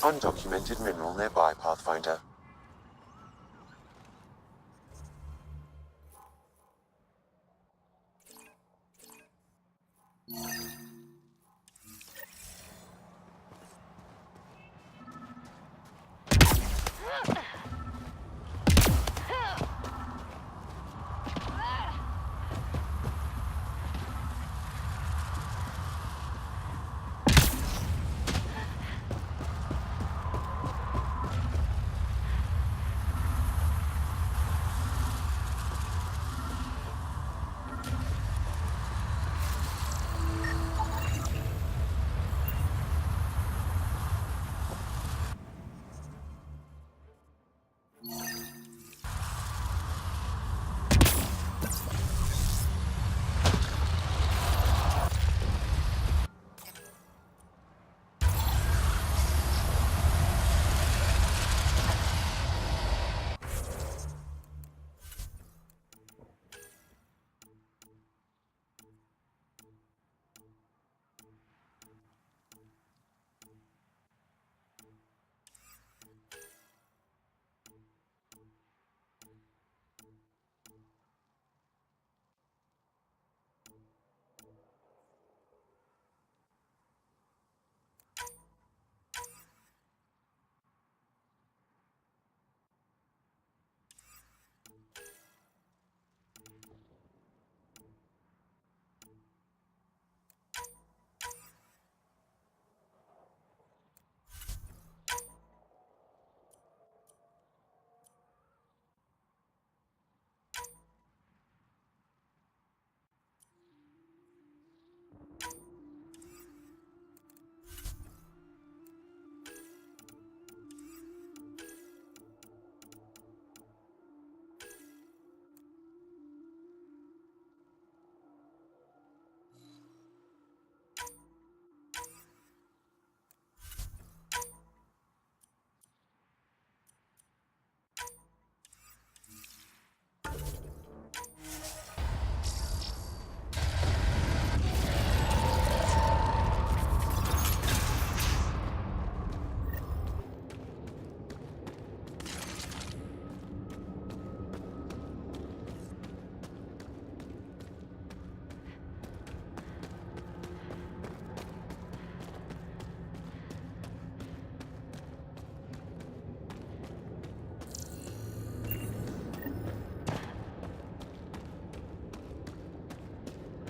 Undocumented mineral nearby, Pathfinder.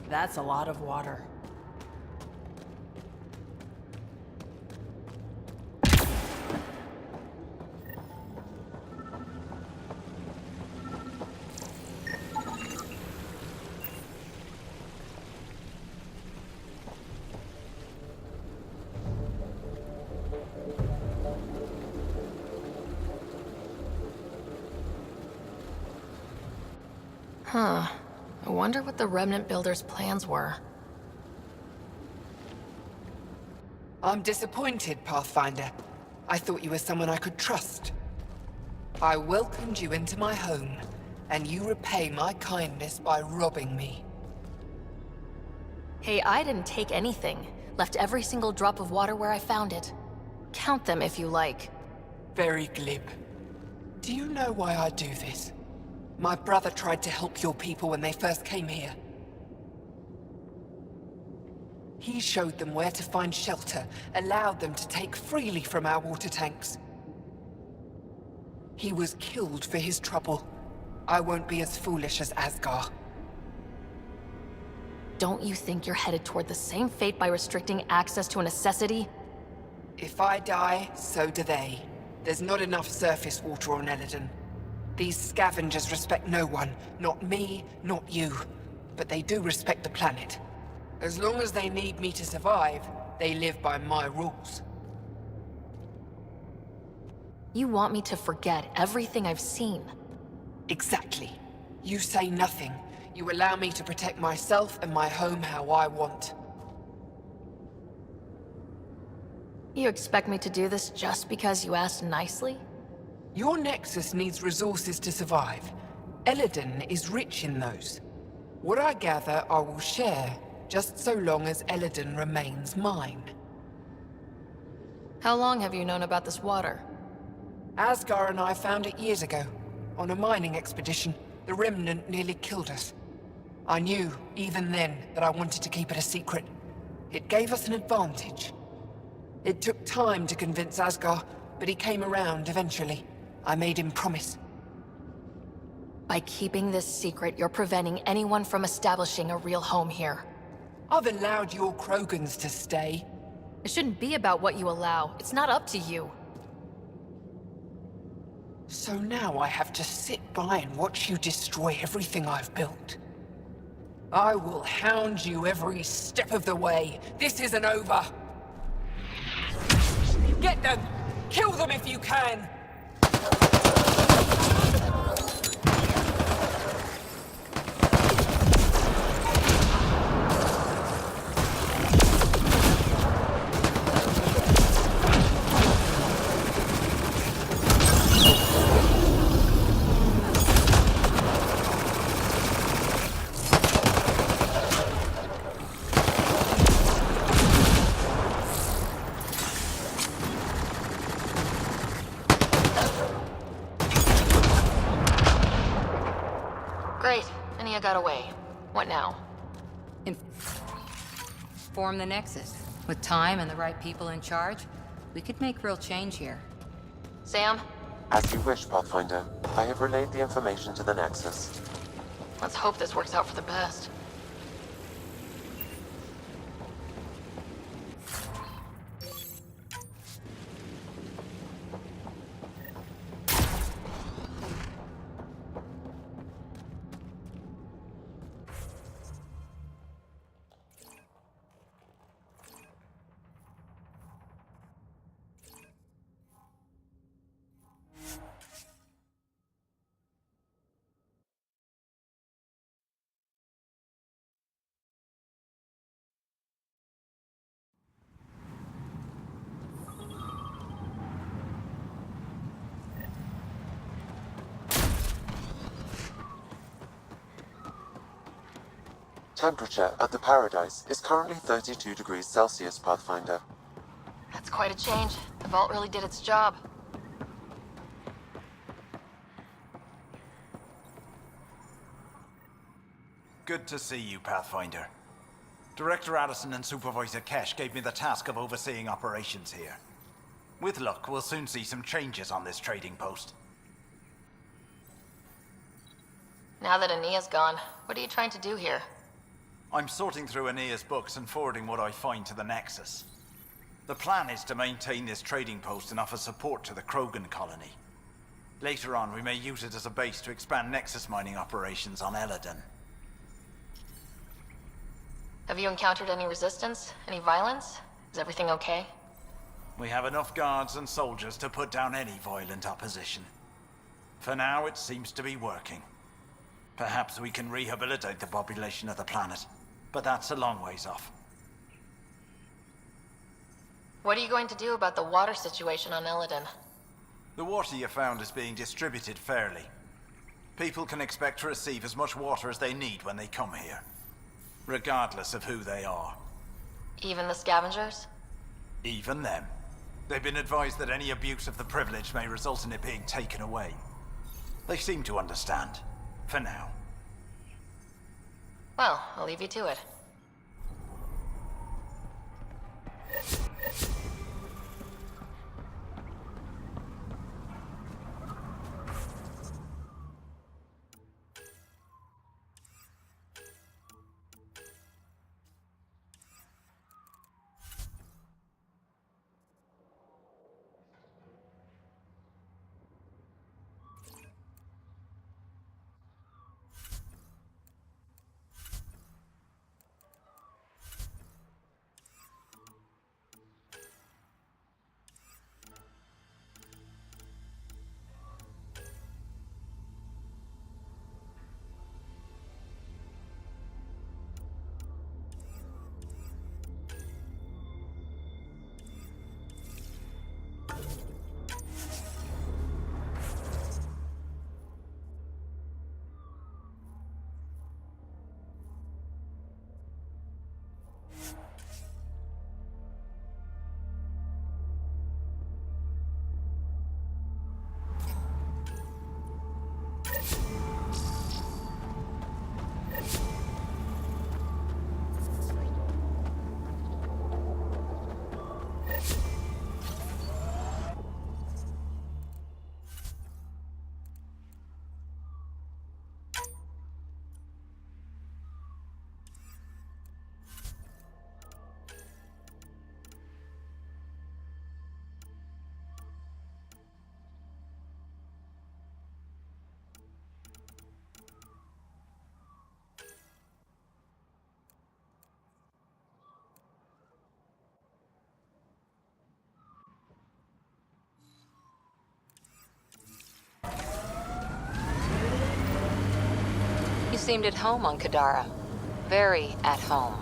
That's a lot of water. Huh. I wonder what the Remnant Builders' plans were. I'm disappointed, Pathfinder. I thought you were someone I could trust. I welcomed you into my home, and you repay my kindness by robbing me. Hey, I didn't take anything. Left every single drop of water where I found it. Count them if you like. Very glib. Do you know why I do this? My brother tried to help your people when they first came here. He showed them where to find shelter, allowed them to take freely from our water tanks. He was killed for his trouble. I won't be as foolish as Asgar. Don't you think you're headed toward the same fate by restricting access to a necessity? If I die, so do they. There's not enough surface water on Eladon. These scavengers respect no one. Not me, not you. But they do respect the planet. As long as they need me to survive, they live by my rules. You want me to forget everything I've seen? Exactly. You say nothing. You allow me to protect myself and my home how I want. You expect me to do this just because you asked nicely? Your Nexus needs resources to survive. Eladon is rich in those. What I gather, I will share, just so long as Eladon remains mine. How long have you known about this water? Asgar and I found it years ago, on a mining expedition. The remnant nearly killed us. I knew, even then, that I wanted to keep it a secret. It gave us an advantage. It took time to convince Asgar, but he came around eventually. I made him promise. By keeping this secret, you're preventing anyone from establishing a real home here. I've allowed your Krogans to stay. It shouldn't be about what you allow. It's not up to you. So now I have to sit by and watch you destroy everything I've built. I will hound you every step of the way. This isn't over. Get them! Kill them if you can! Great. Ania got away. What now? Form the Nexus. With time and the right people in charge, we could make real change here. Sam? As you wish, Pathfinder. I have relayed the information to the Nexus. Let's hope this works out for the best. Temperature at the Paradise is currently 32 degrees Celsius, Pathfinder. That's quite a change. The vault really did its job. Good to see you, Pathfinder. Director Addison and Supervisor Kett gave me the task of overseeing operations here. With luck, we'll soon see some changes on this trading post. Now that Ania's gone, what are you trying to do here? I'm sorting through Aenea's books and forwarding what I find to the Nexus. The plan is to maintain this trading post and offer support to the Krogan colony. Later on, we may use it as a base to expand Nexus mining operations on Eladon. Have you encountered any resistance? Any violence? Is everything okay? We have enough guards and soldiers to put down any violent opposition. For now, it seems to be working. Perhaps we can rehabilitate the population of the planet, but that's a long ways off. What are you going to do about the water situation on Eladon? The water you found is being distributed fairly. People can expect to receive as much water as they need when they come here, regardless of who they are. Even the scavengers? Even them. They've been advised that any abuse of the privilege may result in it being taken away. They seem to understand. For now. Well, I'll leave you to it. seemed at home on Kadara. Very at home.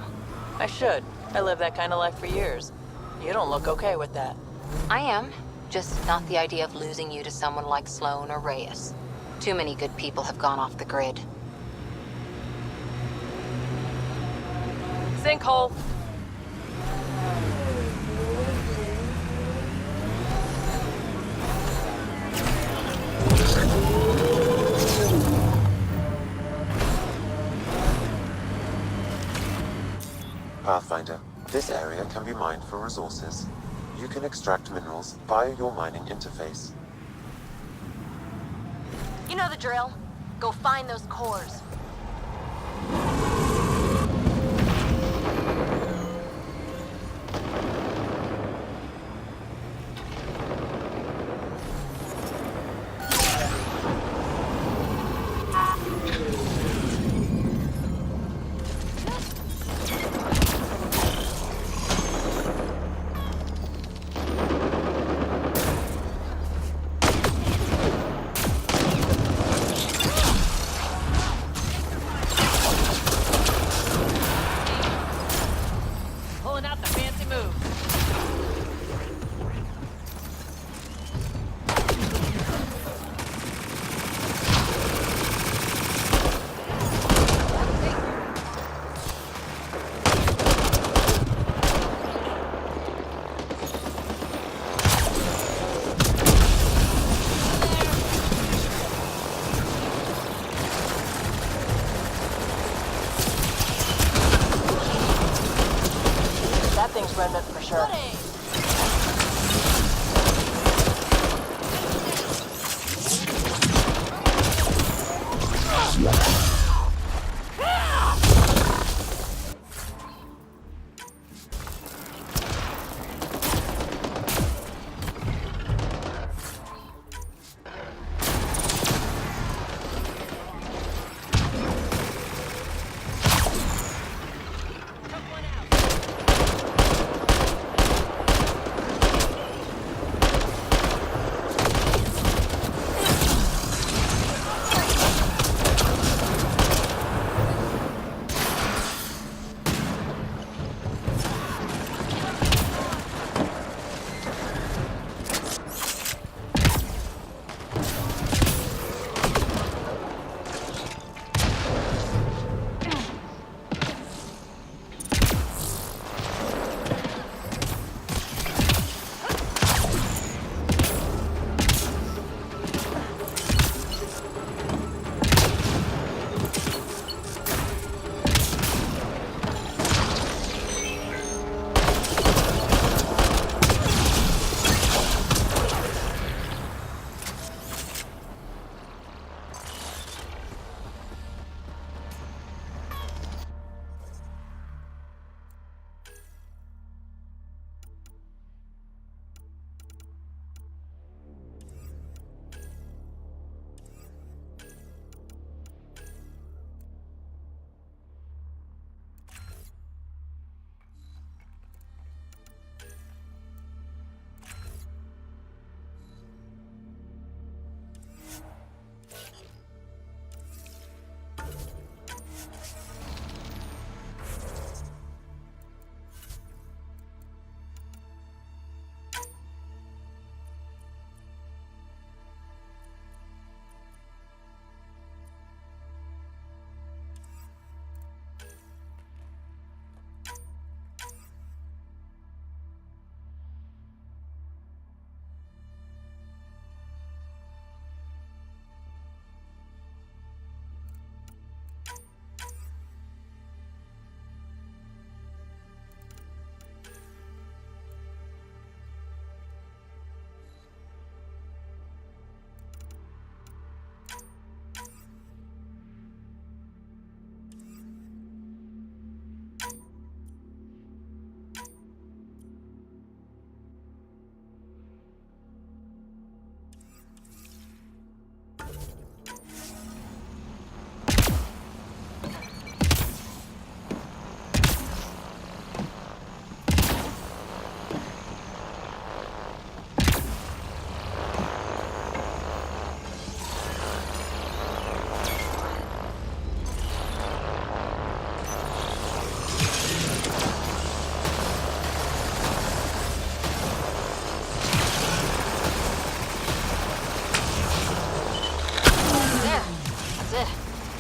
I should. I lived that kind of life for years. You don't look okay with that. I am. Just not the idea of losing you to someone like Sloan or Reyes. Too many good people have gone off the grid. Sinkhole! Pathfinder, this area can be mined for resources. You can extract minerals via your mining interface. You know the drill. Go find those cores.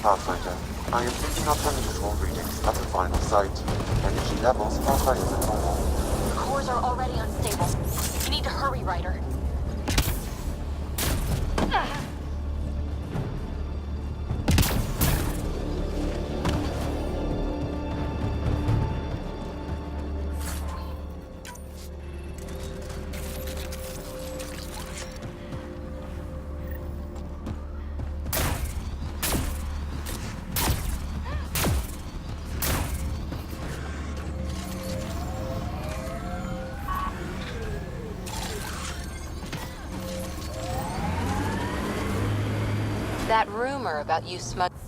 Pathfinder, I am picking up unusual readings at the final site. Energy levels are higher than normal. The cores are already unstable. You need to hurry, Ryder. That rumor about you smuggling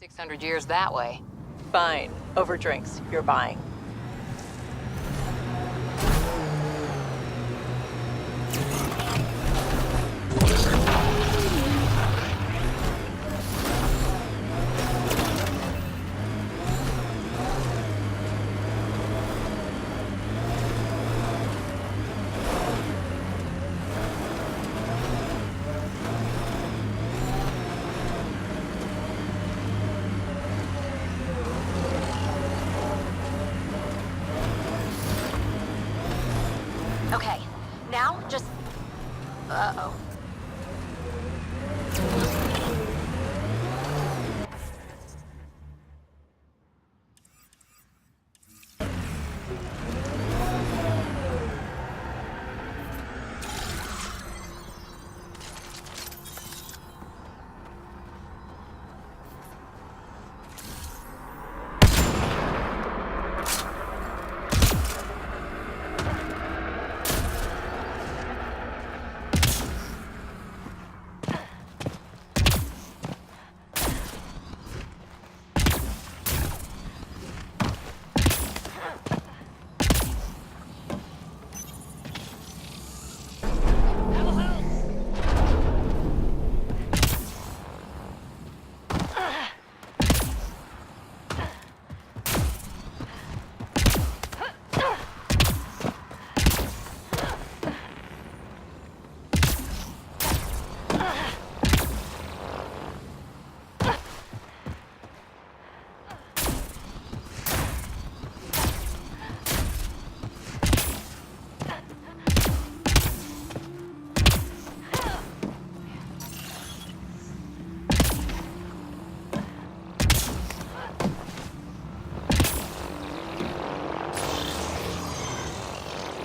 600 years that way. Fine. Over drinks. You're buying. Okay, now just... Uh-oh.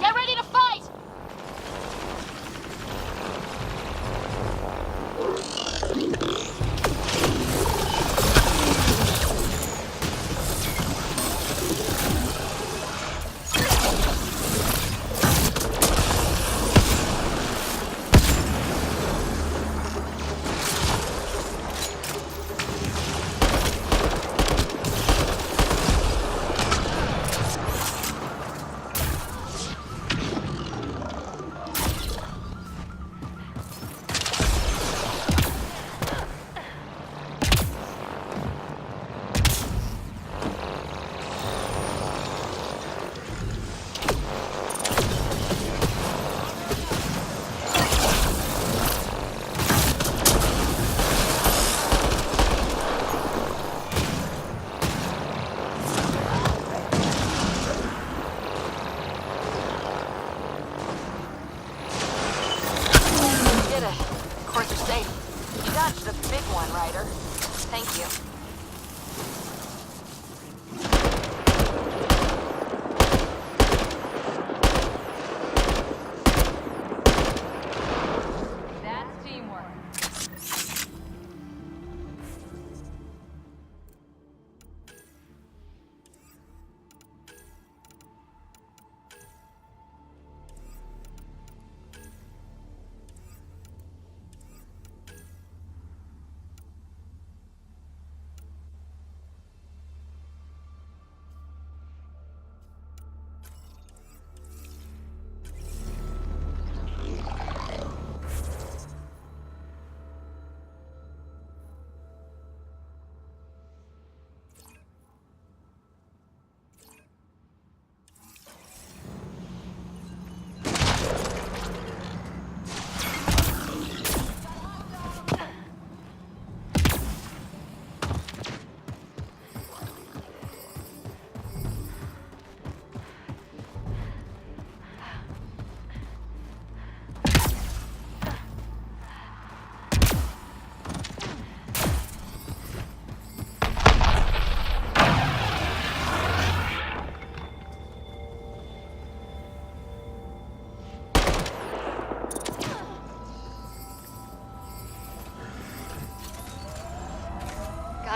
Get ready to fight! Did it. Cores are safe. You dodged a big one, Ryder. Thank you. That's teamwork.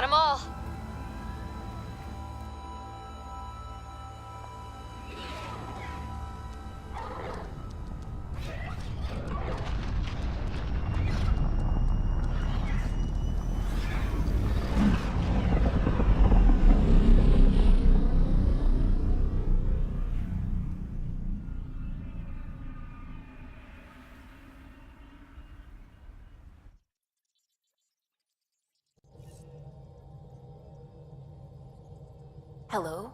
them all. Hello?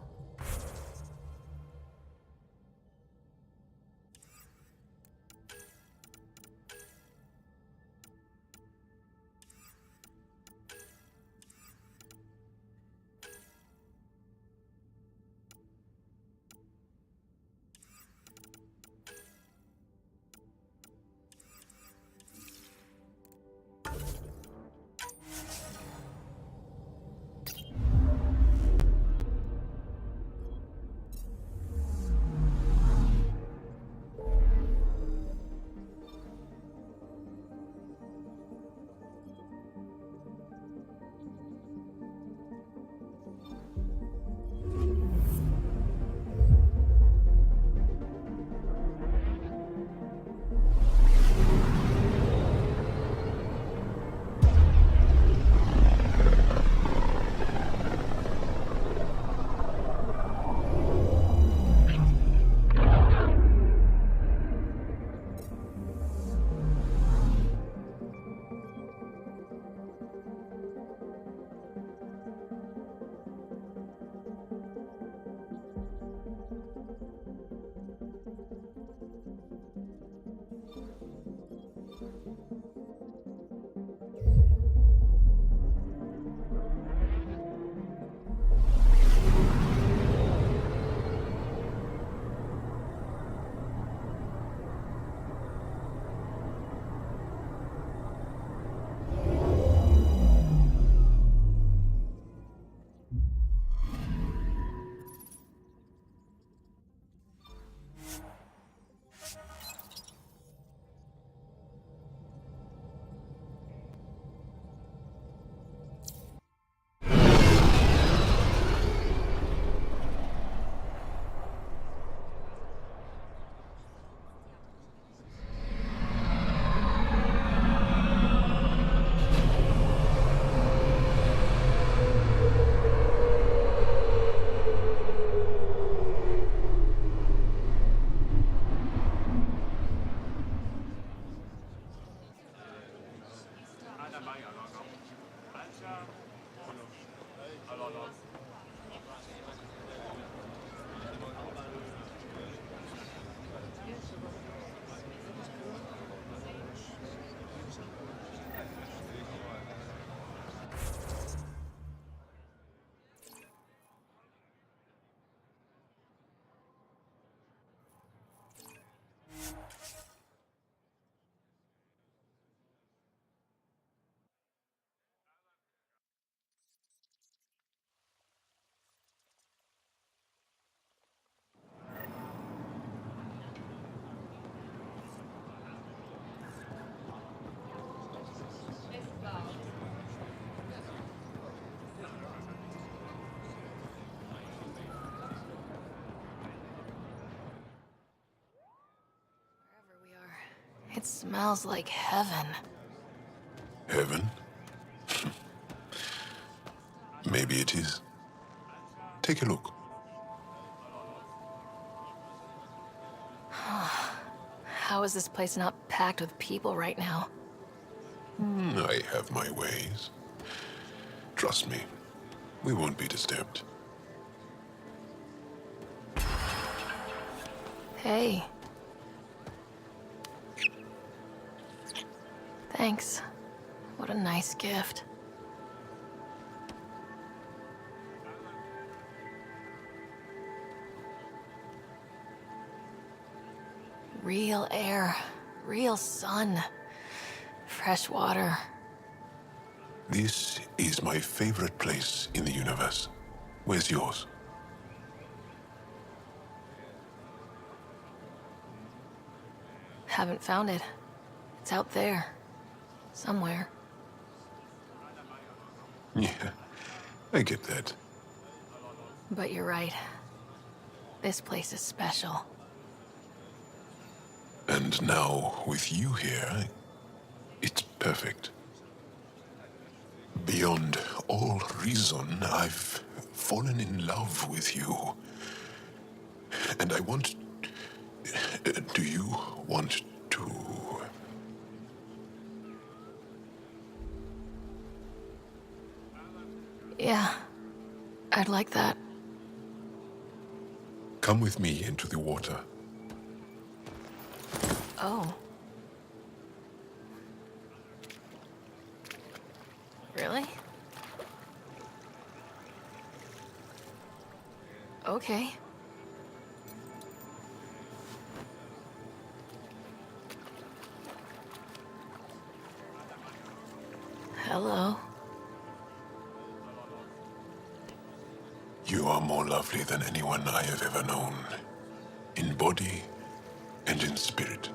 It smells like heaven. Heaven? Maybe it is. Take a look. How is this place not packed with people right now? I have my ways. Trust me, we won't be disturbed. Hey. Thanks. What a nice gift. Real air, real sun, fresh water. This is my favorite place in the universe. Where's yours? Haven't found it. It's out there. Somewhere. Yeah, I get that. But you're right. This place is special. And now, with you here, it's perfect. Beyond all reason, I've fallen in love with you. And I want... do you want to... Yeah, I'd like that. Come with me into the water. Oh. Really? Okay. Hello. You are more lovely than anyone I have ever known. In body and in spirit.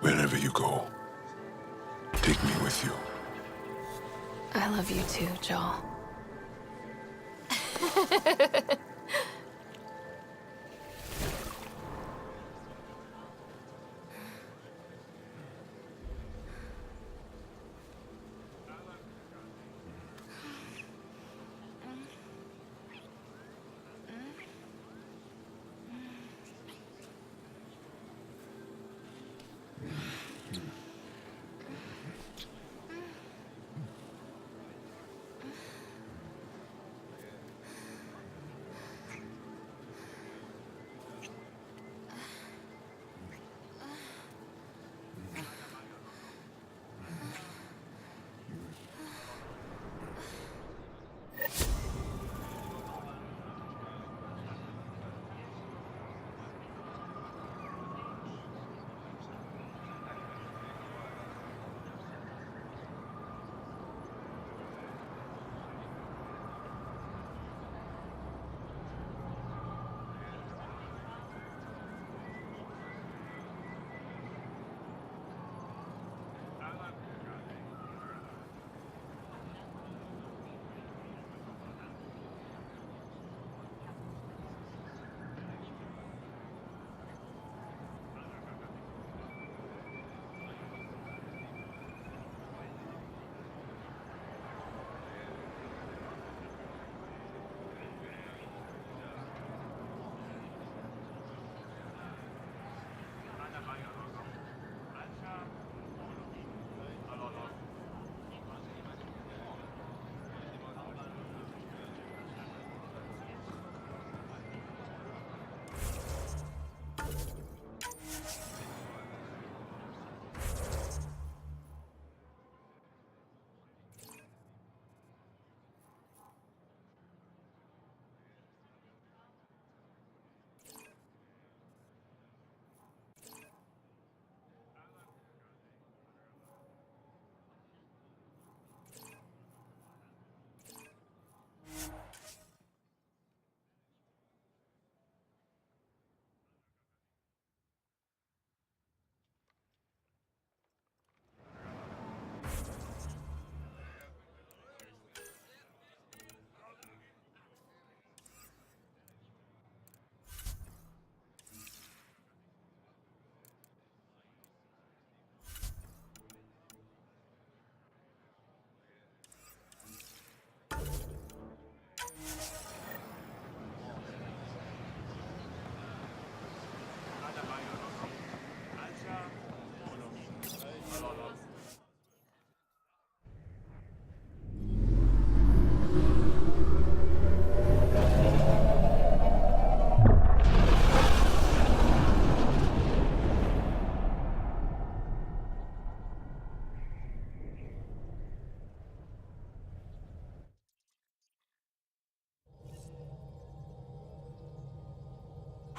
Wherever you go, take me with you. I love you too, Joel.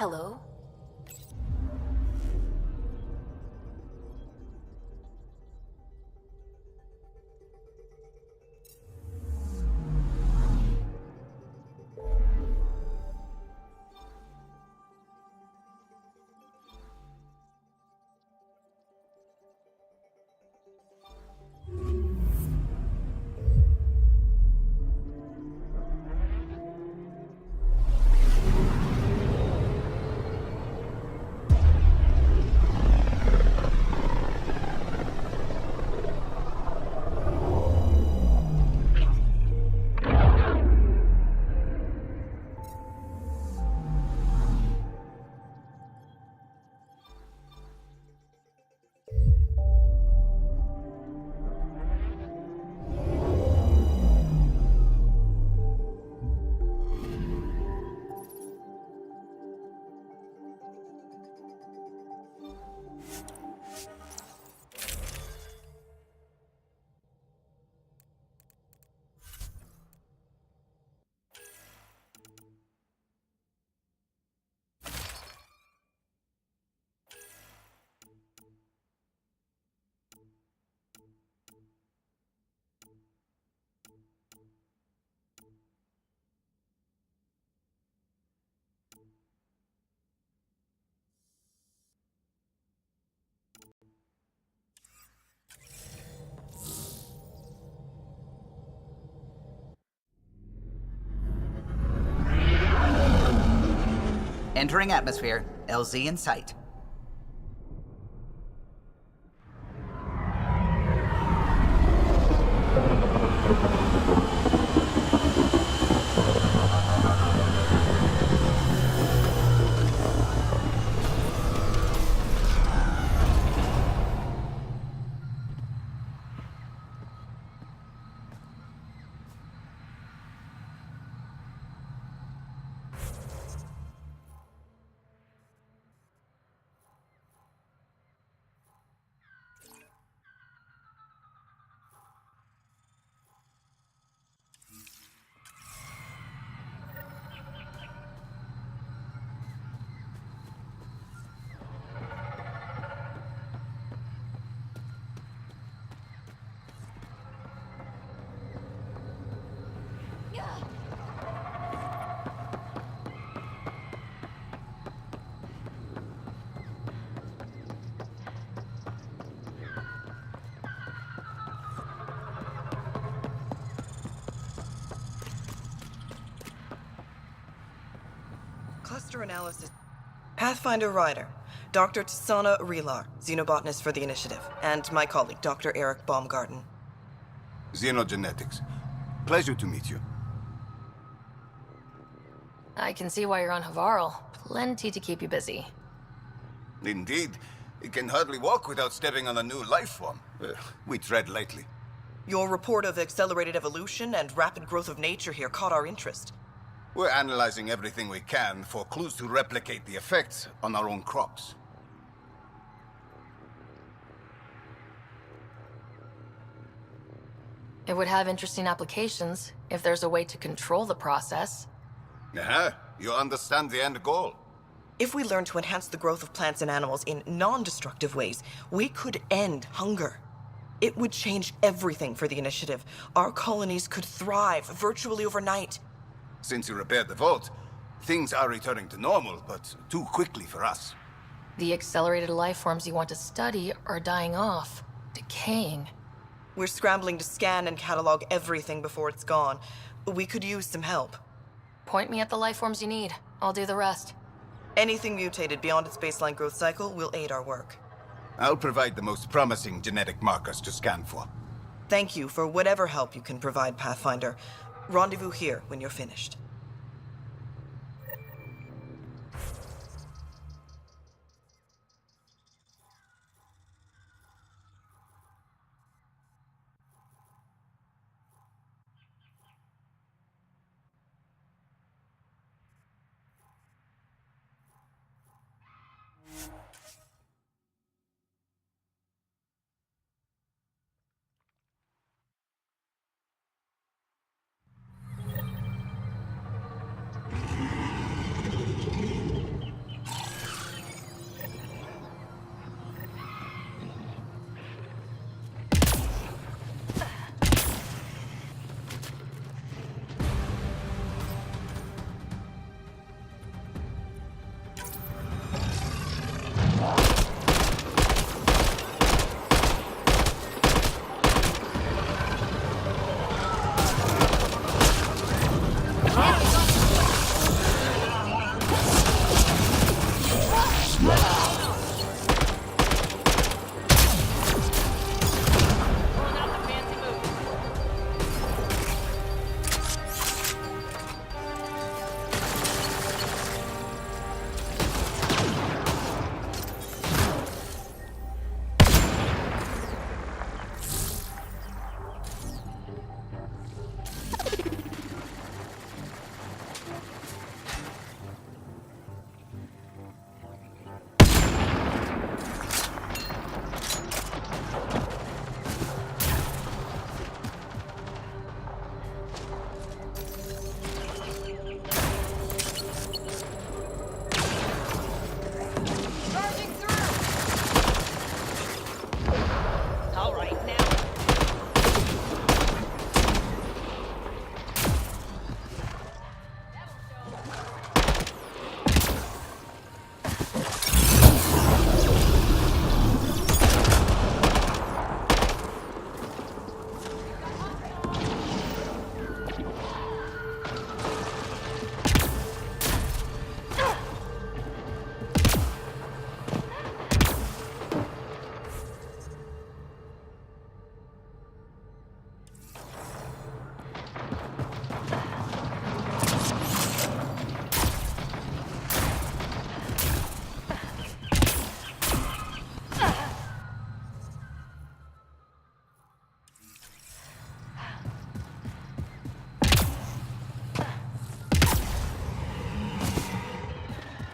Hello? Entering atmosphere. LZ in sight. Cluster analysis. Pathfinder Ryder, Dr. Sara Ryder, xenobotanist for the Initiative, and my colleague, Dr. Eric Baumgarten. Xenogenetics. Pleasure to meet you. I can see why you're on Havarl. Plenty to keep you busy. Indeed. It can hardly walk without stepping on a new life form. We tread lightly. Your report of accelerated evolution and rapid growth of nature here caught our interest. We're analyzing everything we can for clues to replicate the effects on our own crops. It would have interesting applications if there's a way to control the process. You understand the end goal. If we learn to enhance the growth of plants and animals in non-destructive ways, we could end hunger. It would change everything for the Initiative. Our colonies could thrive virtually overnight. Since you repaired the vault, things are returning to normal, but too quickly for us. The accelerated life forms you want to study are dying off, decaying. We're scrambling to scan and catalog everything before it's gone. We could use some help. Point me at the life forms you need. I'll do the rest. Anything mutated beyond its baseline growth cycle will aid our work. I'll provide the most promising genetic markers to scan for. Thank you for whatever help you can provide, Pathfinder. Rendezvous here when you're finished.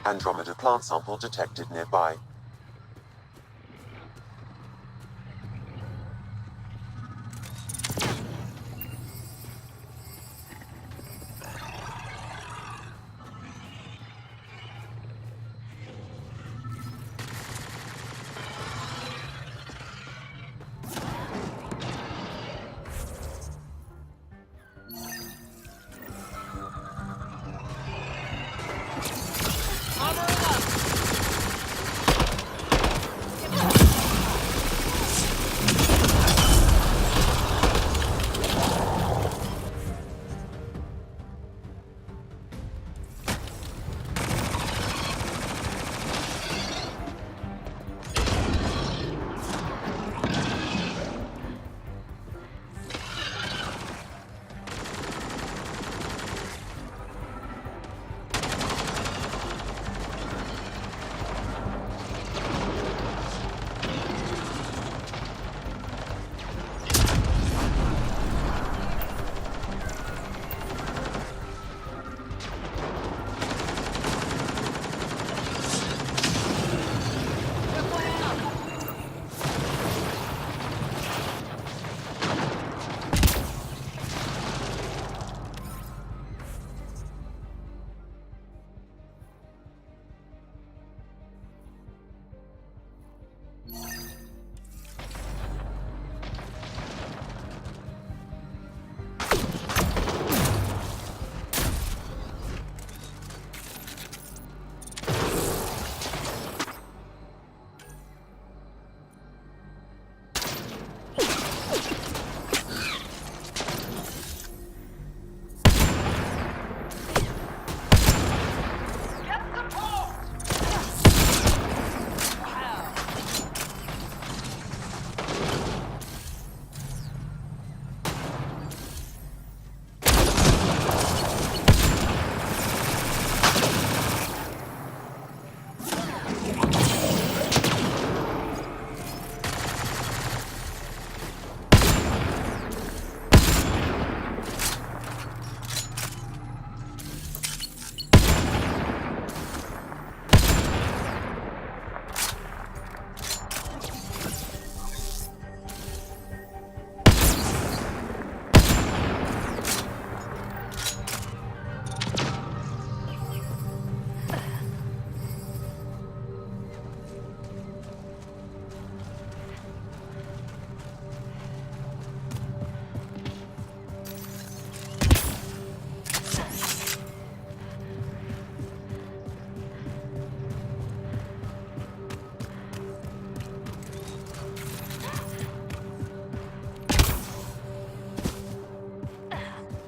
Andromeda plant sample detected nearby.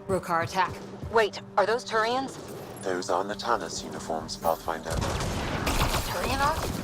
Rukar attack. Wait, are those Turians? Those are Natana's uniforms, Pathfinder. Turianos?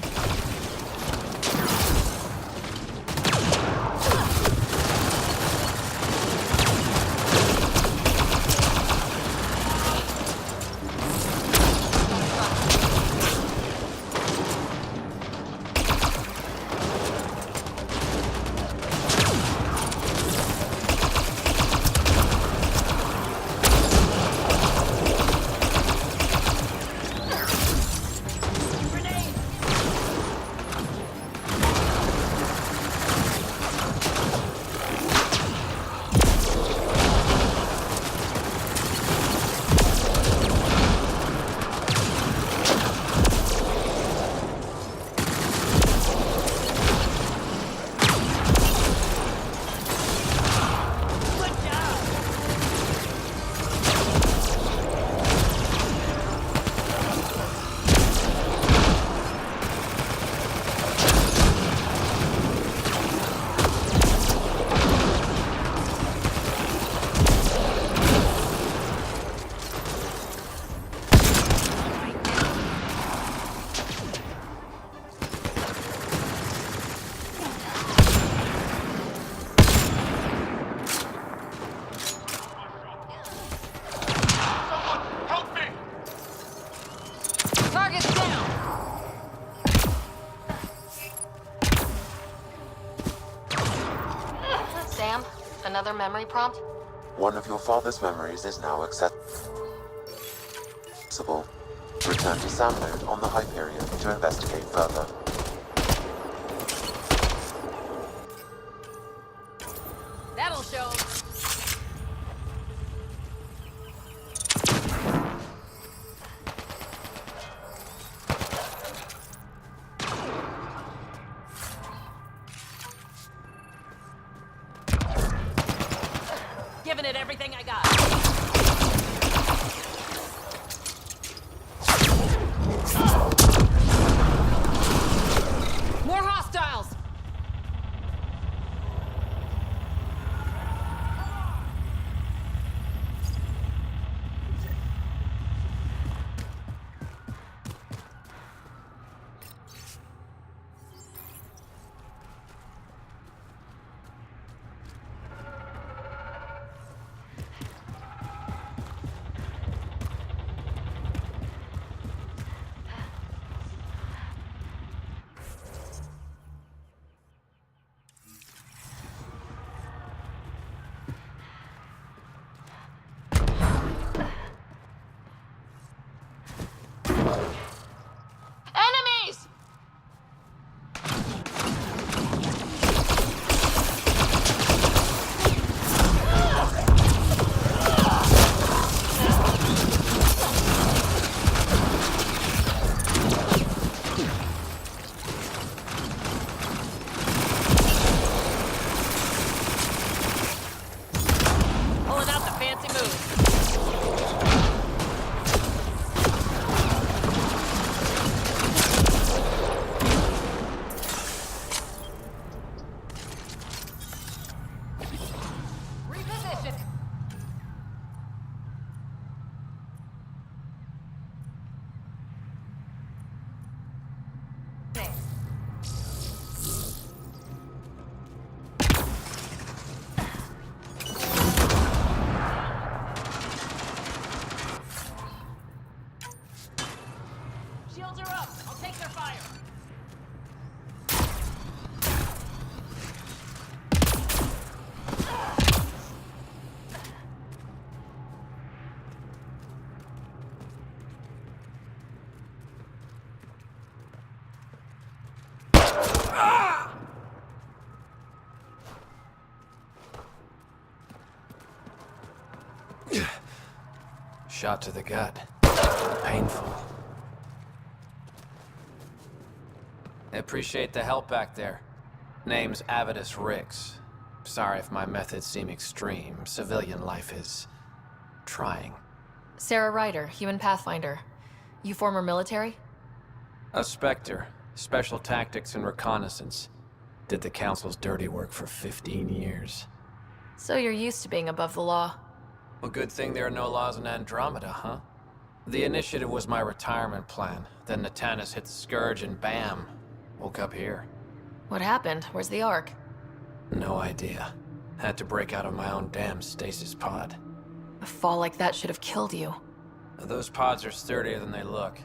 Another memory prompt? One of your father's memories is now accessible. Return to SAM node on the Hyperion to investigate further. That'll show. Giving it everything I got. More hostiles! Enemies! Pulling out the fancy moves. Reposition. Shields are up. I'll take their fire. Shot to the gut. Painful. I appreciate the help back there. Name's Avidus Rix. Sorry if my methods seem extreme. Civilian life is trying. Sara Ryder, human pathfinder. You former military? A Spectre. Special tactics and reconnaissance. Did the Council's dirty work for 15 years. So you're used to being above the law. Well, good thing there are no laws in Andromeda, huh? The Initiative was my retirement plan. Then Natanus hit the Scourge and bam! Woke up here. What happened? Where's the Ark? No idea. Had to break out of my own damn stasis pod. A fall like that should have killed you. Those pods are sturdier than they look.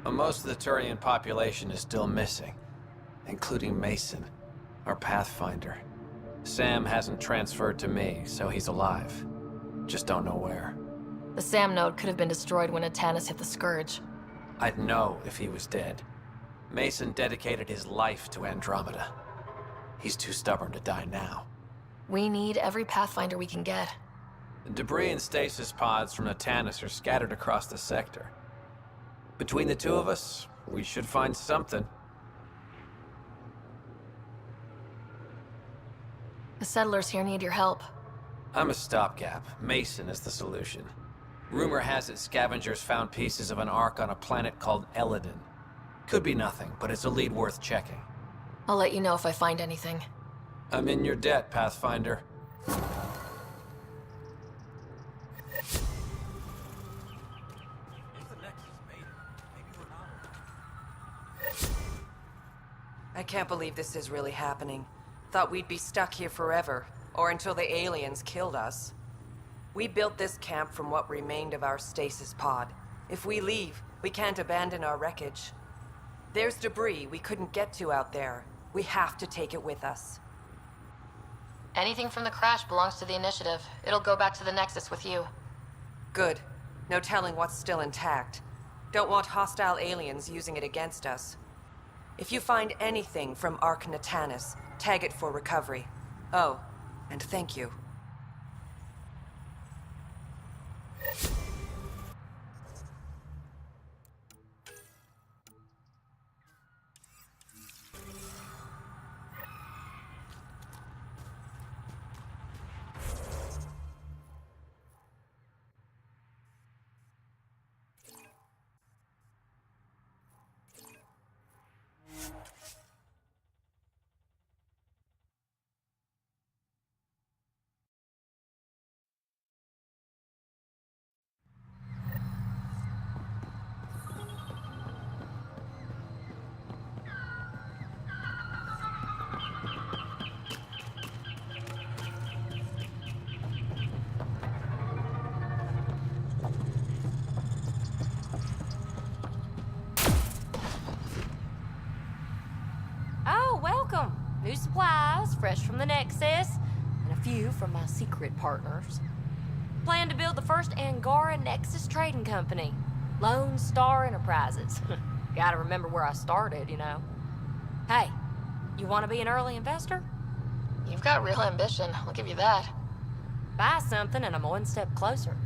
But most of the Turian population is still missing. Including Mason, our Pathfinder. Sam hasn't transferred to me, so he's alive. Just don't know where. The SAM node could have been destroyed when Natanus hit the Scourge. I'd know if he was dead. Mason dedicated his life to Andromeda. He's too stubborn to die now. We need every Pathfinder we can get. Debris and stasis pods from Natanus are scattered across the sector. Between the two of us, we should find something. The settlers here need your help. I'm a stopgap. Mason is the solution. Rumor has it scavengers found pieces of an Ark on a planet called Eladin. Could be nothing, but it's a lead worth checking. I'll let you know if I find anything. I'm in your debt, Pathfinder. I can't believe this is really happening. Thought we'd be stuck here forever, or until the aliens killed us. We built this camp from what remained of our stasis pod. If we leave, we can't abandon our wreckage. There's debris we couldn't get to out there. We have to take it with us. Anything from the crash belongs to the Initiative. It'll go back to the Nexus with you. Good. No telling what's still intact. Don't want hostile aliens using it against us. If you find anything from Ark Natanis, tag it for recovery. Oh, and thank you. Oh, welcome. New supplies, fresh from the Nexus, and a few from my secret partners. Plan to build the first Angara Nexus trading company. Lone Star Enterprises. Gotta remember where I started, you know. Hey, you want to be an early investor? You've got real ambition, I'll give you that. Buy something and I'm one step closer.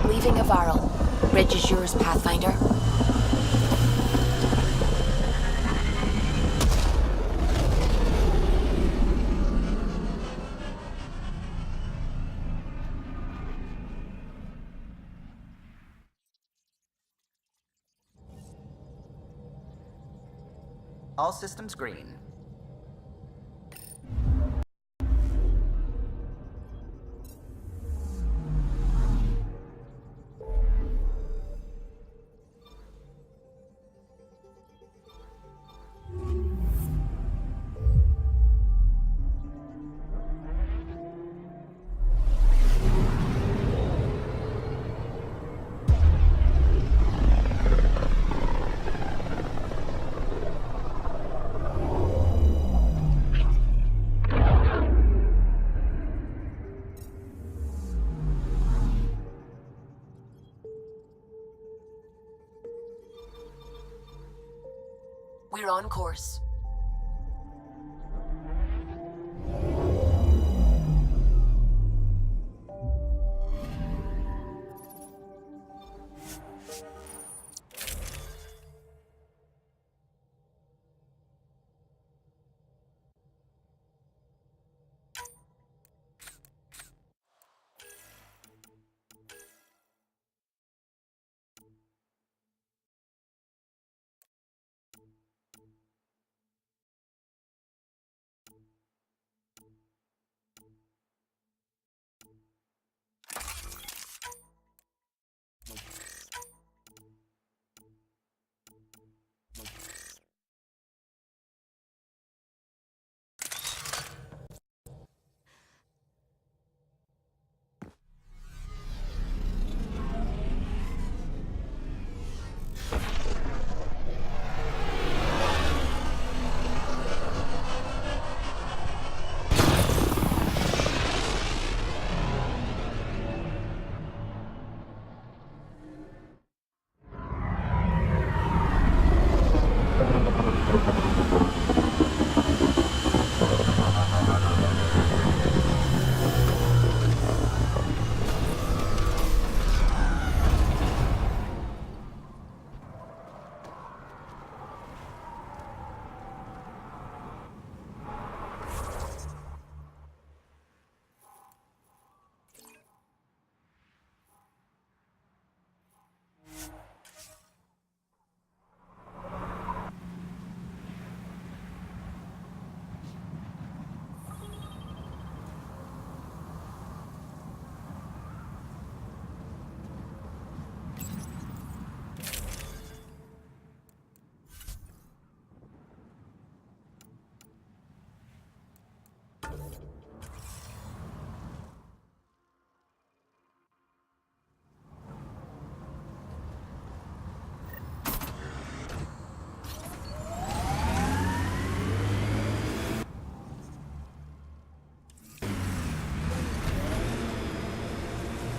Leaving a viral. Ridge is yours, Pathfinder. All systems green. We're on course.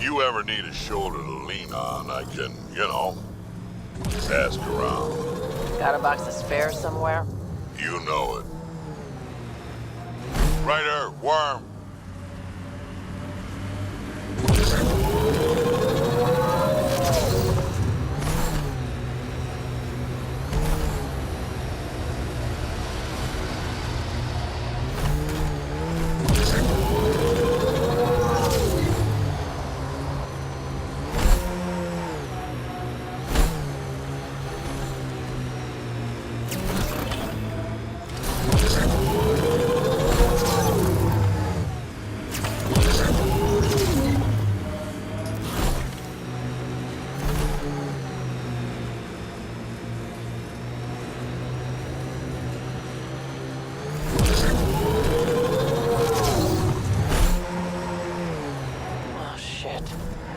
you ever need a shoulder to lean on, I can, ask around. Got a box of spares somewhere? You know it. Ryder, Worm.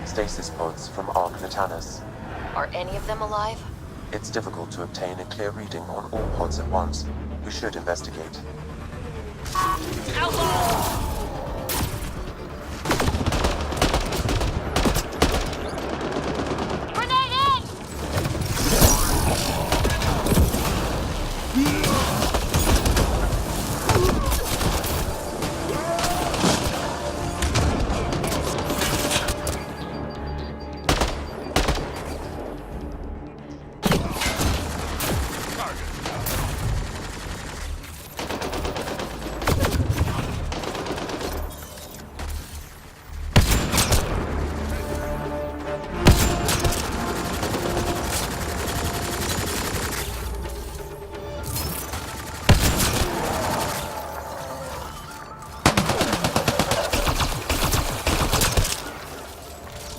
Stasis pods from Ark Natanus. Are any of them alive? It's difficult to obtain a clear reading on all pods at once. We should investigate.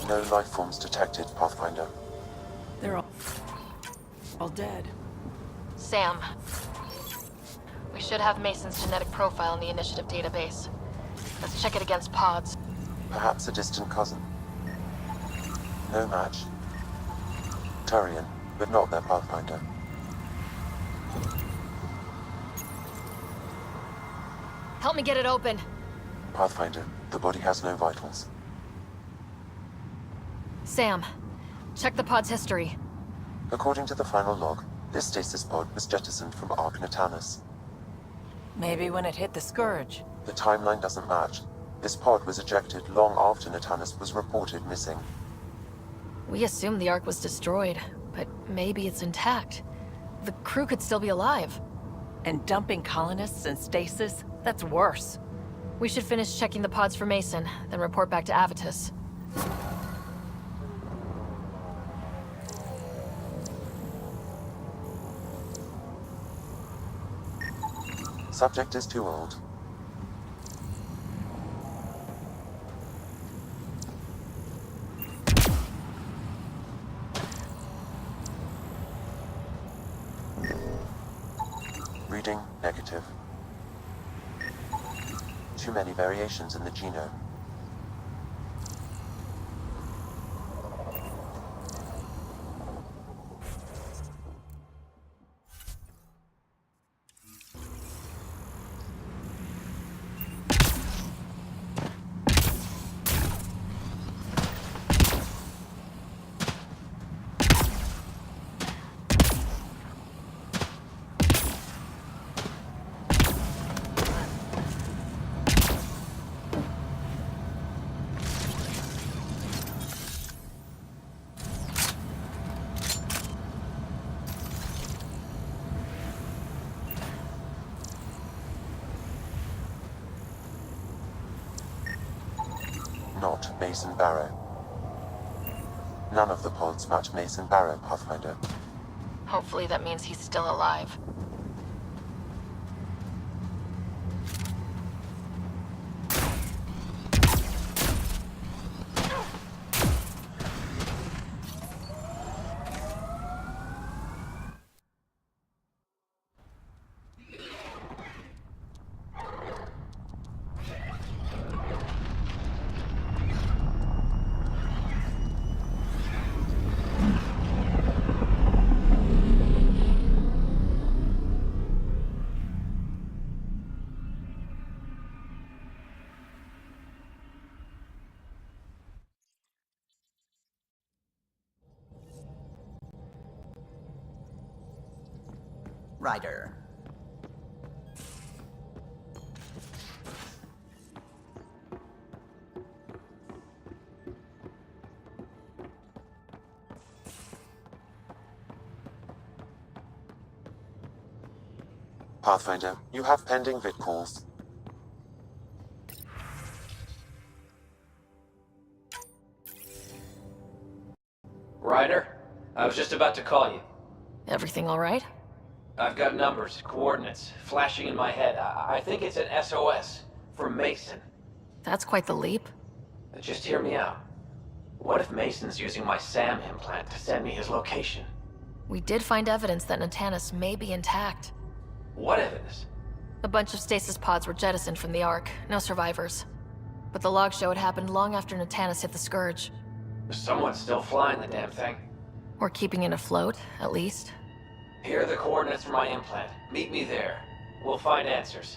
No life forms detected, Pathfinder. They're all dead. Sam. We should have Mason's genetic profile in the Initiative database. Let's check it against pods. Perhaps a distant cousin. No match. Turian, but not their Pathfinder. Help me get it open. Pathfinder, the body has no vitals. Sam, check the pod's history. According to the final log, this stasis pod was jettisoned from Ark Natanus. Maybe when it hit the Scourge. The timeline doesn't match. This pod was ejected long after Natanus was reported missing. We assumed the Ark was destroyed, but maybe it's intact. The crew could still be alive. And dumping colonists in stasis? That's worse. We should finish checking the pods for Mason, then report back to Avitus. Subject is too old. Reading negative. Too many variations in the genome. Not Mason Barrow. None of the pods match Mason Barrow, Pathfinder. Hopefully that means he's still alive. Ryder. Pathfinder, you have pending vid calls. Ryder, I was just about to call you. Everything all right? I've got numbers, coordinates, flashing in my head. I think it's an SOS from Mason. That's quite the leap. Just hear me out. What if Mason's using my SAM implant to send me his location? We did find evidence that Natanus may be intact. What evidence? A bunch of stasis pods were jettisoned from the Ark, no survivors. But the logs show it happened long after Natanus hit the Scourge. Someone's still flying the damn thing. Or keeping it afloat, at least. Here are the coordinates for my implant. Meet me there. We'll find answers.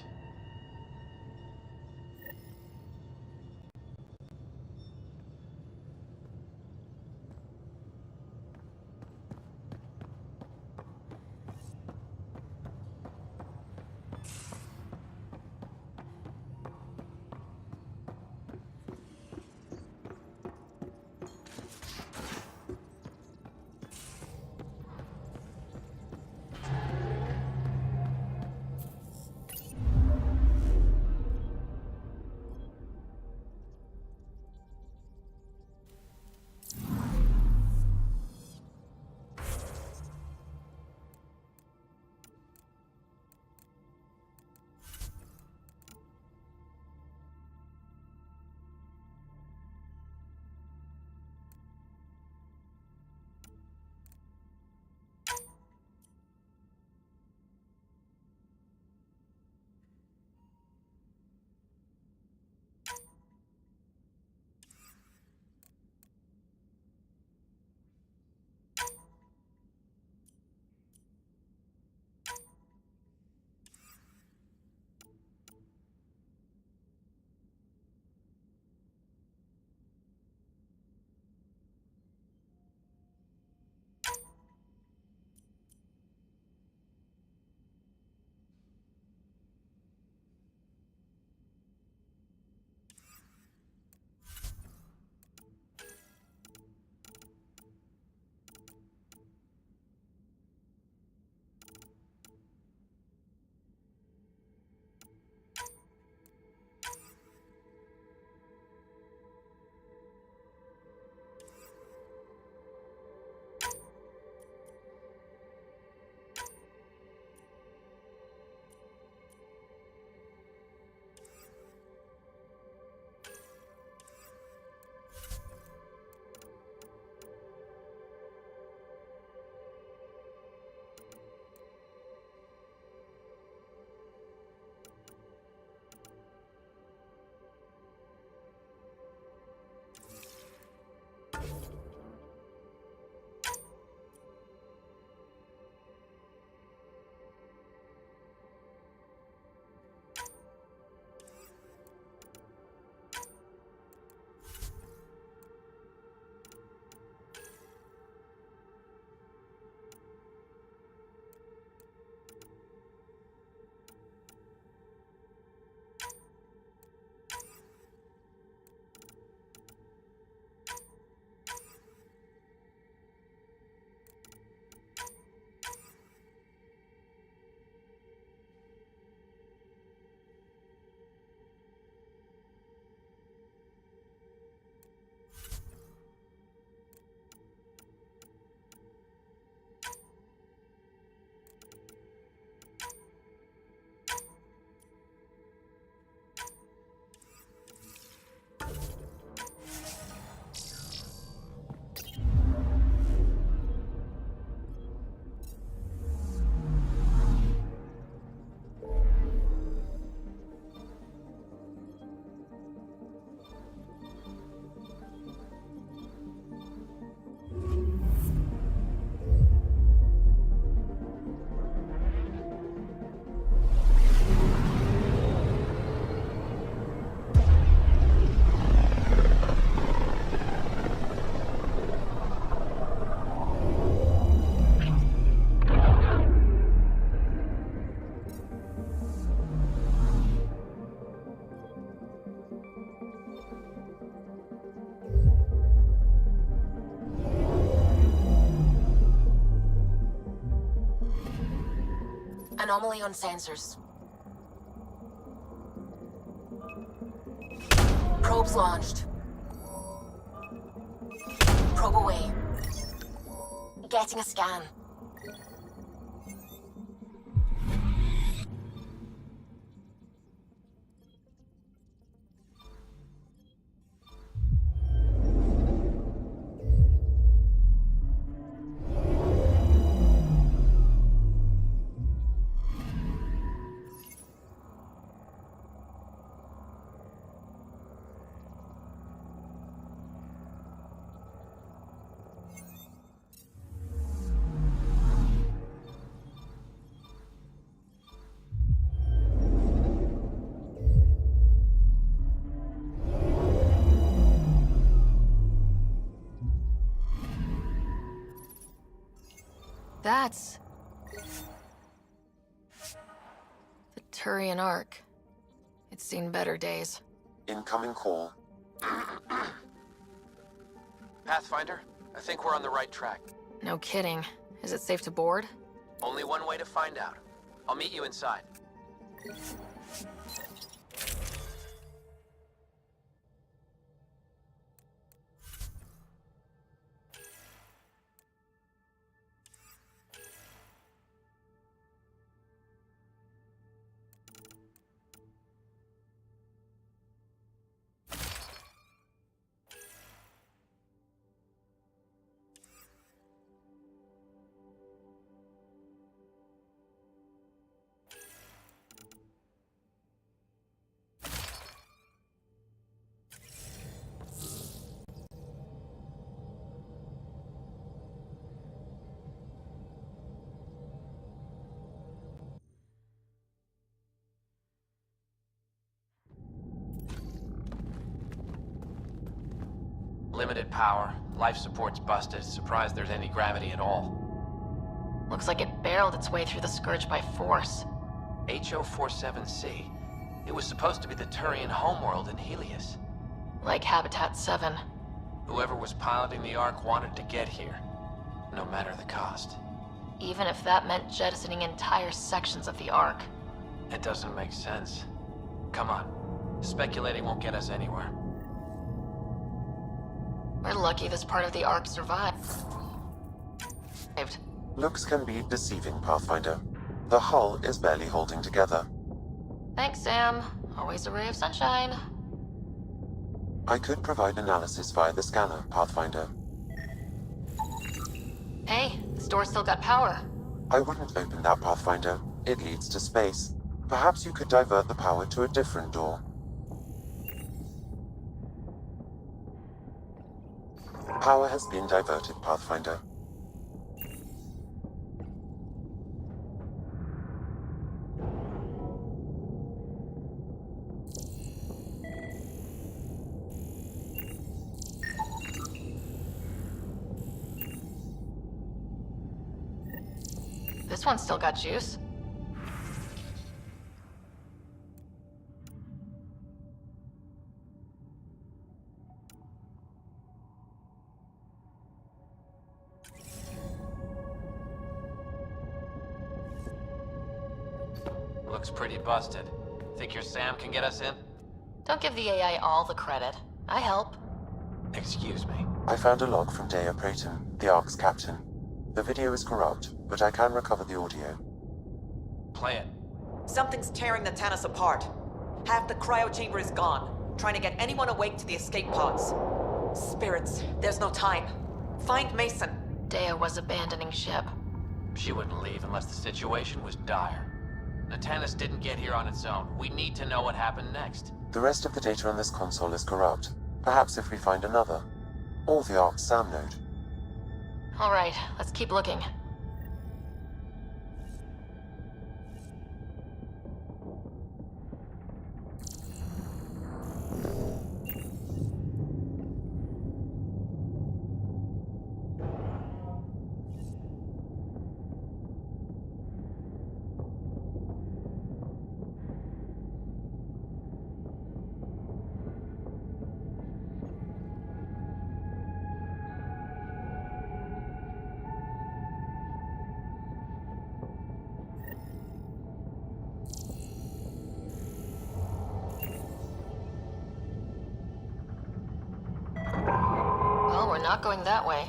Anomaly on sensors. Probes launched. Probe away. Getting a scan. That's... the Turian Ark. It's seen better days. Incoming call. Pathfinder, I think we're on the right track. No kidding. Is it safe to board? Only one way to find out. I'll meet you inside. Limited power. Life support's busted. Surprised there's any gravity at all. Looks like it barreled its way through the Scourge by force. HO47C. It was supposed to be the Turian homeworld in Helios. Like Habitat 7. Whoever was piloting the Ark wanted to get here, no matter the cost. Even if that meant jettisoning entire sections of the Ark. It doesn't make sense. Come on. Speculating won't get us anywhere. We're lucky this part of the Ark survived. Looks can be deceiving, Pathfinder. The hull is barely holding together. Thanks, Sam. Always a ray of sunshine. I could provide analysis via the scanner, Pathfinder. Hey, this door's still got power. I wouldn't open that, Pathfinder. It leads to space. Perhaps you could divert the power to a different door. Power has been diverted, Pathfinder. This one's still got juice. Looks pretty busted. Think your Sam can get us in? Don't give the AI all the credit. I help. Excuse me. I found a log from Dea Praeton, the Ark's captain. The video is corrupt, but I can recover the audio. Play it. Something's tearing the Tannis apart. Half the cryo chamber is gone, trying to get anyone awake to the escape pods. Spirits, there's no time. Find Mason. Dea was abandoning ship. She wouldn't leave unless the situation was dire. The Tannis didn't get here on its own. We need to know what happened next. The rest of the data on this console is corrupt. Perhaps if we find another. Or the Ark's SAM node. All right, let's keep looking. not going that way.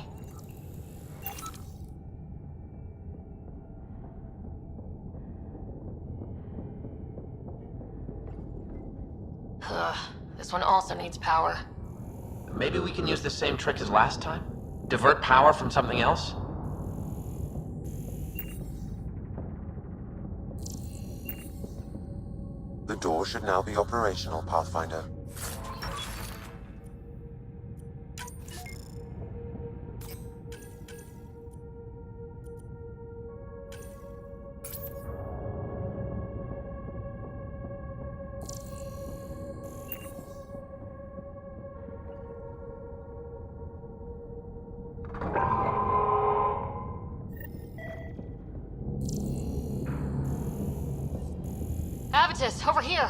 Ugh, this one also needs power. Maybe we can use the same trick as last time? Divert power from something else? The door should now be operational, Pathfinder. Avitus, over here!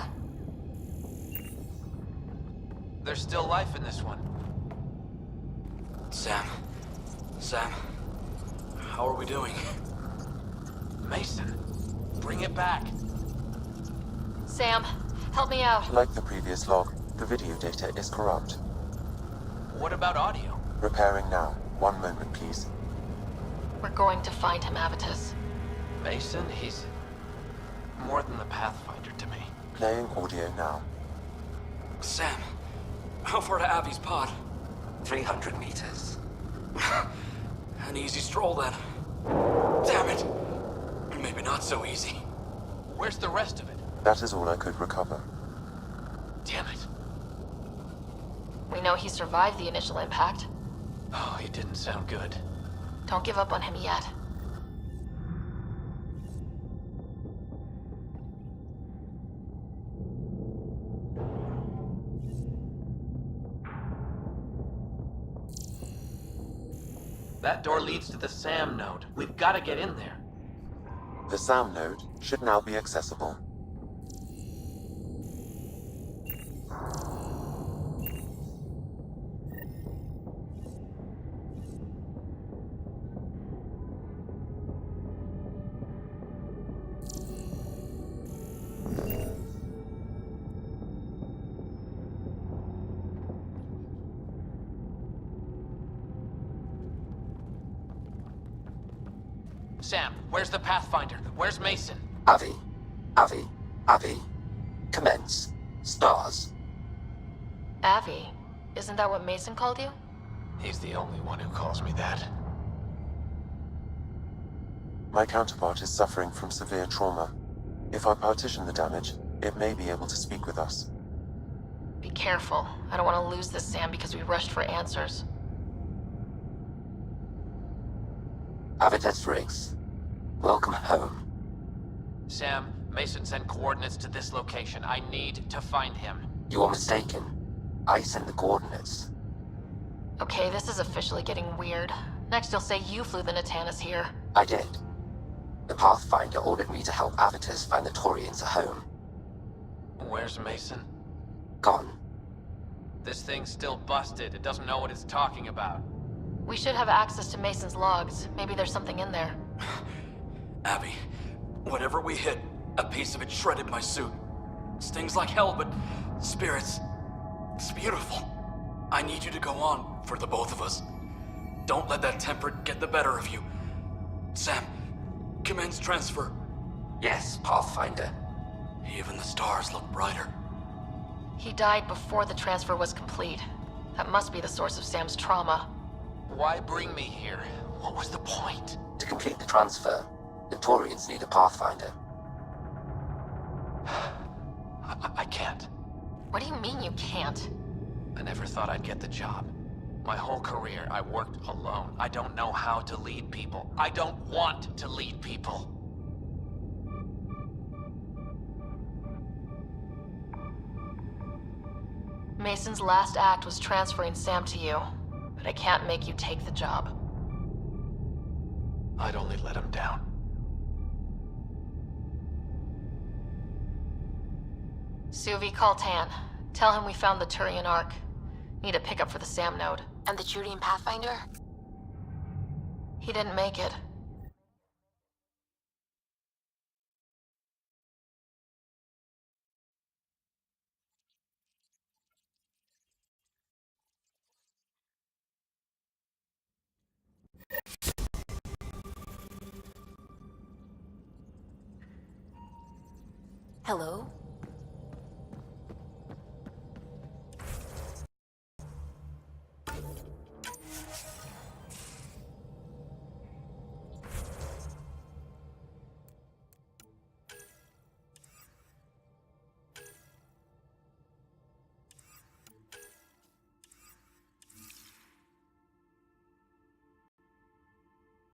There's still life in this one. Sam, how are we doing? Mason, bring it back. Sam, help me out. Like the previous log, the video data is corrupt. What about audio? Repairing now. 1 moment, please. We're going to find him, Avitus. Mason, he's more than the Pathfinder to me. Playing audio now. Sam, how far to Abby's pod? 300 meters. An easy stroll then. Damn it! Maybe not so easy. Where's the rest of it? That is all I could recover. Damn it. We know he survived the initial impact. Oh, he didn't sound good. Don't give up on him yet. That door leads to the SAM node. We've got to get in there. The SAM node should now be accessible. Sam, where's the Pathfinder? Where's Mason? Avi. Commence. Stars. Avi, isn't that what Mason called you? He's the only one who calls me that. My counterpart is suffering from severe trauma. If I partition the damage, it may be able to speak with us. Be careful. I don't want to lose this Sam because we rushed for answers. Avitus Riggs. Welcome home. Sam, Mason sent coordinates to this location. I need to find him. You are mistaken. I sent the coordinates. Okay, this is officially getting weird. Next you'll say you flew the Natanus here. I did. The Pathfinder ordered me to help Avitus find the Taurians a home. Where's Mason? Gone. This thing's still busted. It doesn't know what it's talking about. We should have access to Mason's logs. Maybe there's something in there. Abby, whatever we hit, a piece of it shredded my suit. Stings like hell, but spirits, it's beautiful. I need you to go on for the both of us. Don't let that temper get the better of you. Sam, commence transfer. Yes, Pathfinder. Even the stars look brighter. He died before the transfer was complete. That must be the source of Sam's trauma. Why bring me here? What was the point? To complete the transfer, the Taurians need a Pathfinder. I can't. What do you mean you can't? I never thought I'd get the job. My whole career, I worked alone. I don't know how to lead people. I don't want to lead people. Mason's last act was transferring Sam to you, but I can't make you take the job. I'd only let him down. Suvi, call Tan. Tell him we found the Turian Ark. Need a pickup for the SAM node. And the Judean Pathfinder? He didn't make it. Hello?